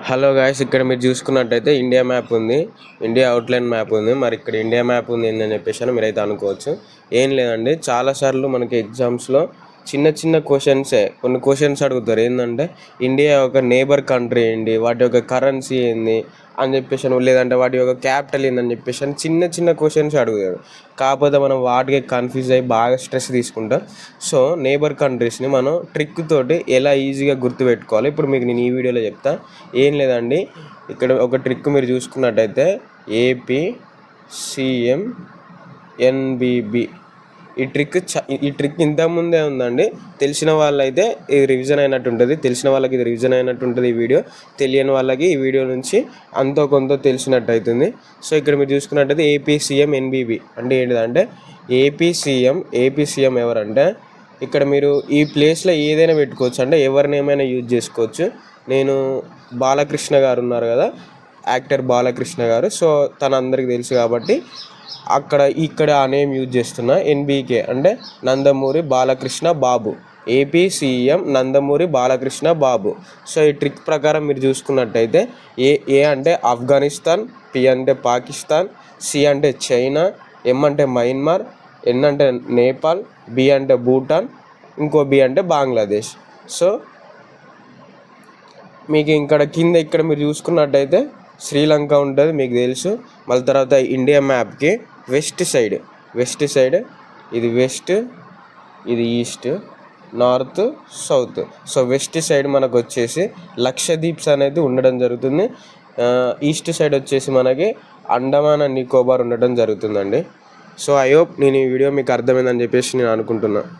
Hello guys, ఇక్కడ మీరు చూసుకున్నట్టయితే ఇండియా మ్యాప్ ఉంది, ఇండియా అవుట్లైన్ మ్యాప్ ఉంది. మరి ఇక్కడ ఇండియా మ్యాప్ ఉంది ఏంటని చెప్పేసి మీరైతే అనుకోవచ్చు. ఏం లేదండి, చాలాసార్లు మనకి ఎగ్జామ్స్లో చిన్న చిన్న క్వశ్చన్సే కొన్ని క్వశ్చన్స్ అడుగుతారు. ఏంటంటే ఇండియా ఒక నేబర్ కంట్రీ ఏంటి, వాటి యొక్క కరెన్సీ ఏంది అని చెప్పేసి, లేదంటే వాటి యొక్క క్యాపిటల్ ఏందని చెప్పేసి చిన్న చిన్న క్వశ్చన్స్ అడుగుతారు. కాకపోతే మనం వాటికి కన్ఫ్యూజ్ అయ్యి బాగా స్ట్రెస్ తీసుకుంటాం. సో నేబర్ కంట్రీస్ని మనం ట్రిక్ తోటి ఎలా ఈజీగా గుర్తుపెట్టుకోవాలి ఇప్పుడు మీకు నేను ఈ వీడియోలో చెప్తా. ఏం లేదండి, ఇక్కడ ఒక ట్రిక్ మీరు చూసుకున్నట్టయితే ఏపీ సిఎం ఎన్బిబి ఈ ట్రిక్ ఇంతకుముందే ఉందండి. తెలిసిన వాళ్ళైతే ఇది రివిజన్ అయినట్టు ఉంటుంది, తెలిసిన వాళ్ళకి ఇది రివిజన్ అయినట్టు ఉంటుంది ఈ వీడియో. తెలియని వాళ్ళకి ఈ వీడియో నుంచి అంతో కొంత తెలిసినట్టు అవుతుంది. సో ఇక్కడ మీరు చూసుకున్నట్టయితే ఏపీ సీఎం ఎన్బిబి అంటే ఏంటిదంటే ఏపీ సీఎం ఎవరంటే ఇక్కడ మీరు ఈ ప్లేస్లో ఏదైనా పెట్టుకోవచ్చు, అంటే ఎవరిని ఏమైనా యూజ్ చేసుకోవచ్చు. నేను బాలకృష్ణ గారు ఉన్నారు కదా, యాక్టర్ బాలకృష్ణ గారు, సో తన అందరికీ తెలుసు కాబట్టి ఇక్కడ ఆ నేమ్ యూజ్ చేస్తున్నా. ఎన్బీకే అంటే నందమూరి బాలకృష్ణ బాబు, ఏపీ సీఎం నందమూరి బాలకృష్ణ బాబు. సో ఈ ట్రిక్ ప్రకారం మీరు చూసుకున్నట్టయితే ఏ అంటే ఆఫ్ఘనిస్తాన్, పి అంటే పాకిస్తాన్, సి అంటే చైనా, ఎం అంటే మయన్మార్, ఎన్ అంటే నేపాల్, బి అంటే భూటాన్, ఇంకో బి అంటే బంగ్లాదేశ్. సో మీకు ఇక్కడ మీరు చూసుకున్నట్టయితే శ్రీలంక ఉంటుంది, మీకు తెలుసు. మళ్ళీ తర్వాత ఇండియా మ్యాప్కి వెస్ట్ సైడ్ ఇది వెస్ట్, ఇది east, north, south. So west side మనకు వచ్చేసి లక్షద్వీప్స్ అనేది ఉండడం జరుగుతుంది. ఈస్ట్ సైడ్ వచ్చేసి మనకి అండమాన్ అండ్ నికోబార్ ఉండడం జరుగుతుందండి. సో ఐ హోప్ నేను ఈ వీడియో మీకు అర్థమైందని చెప్పేసి నేను అనుకుంటున్నాను.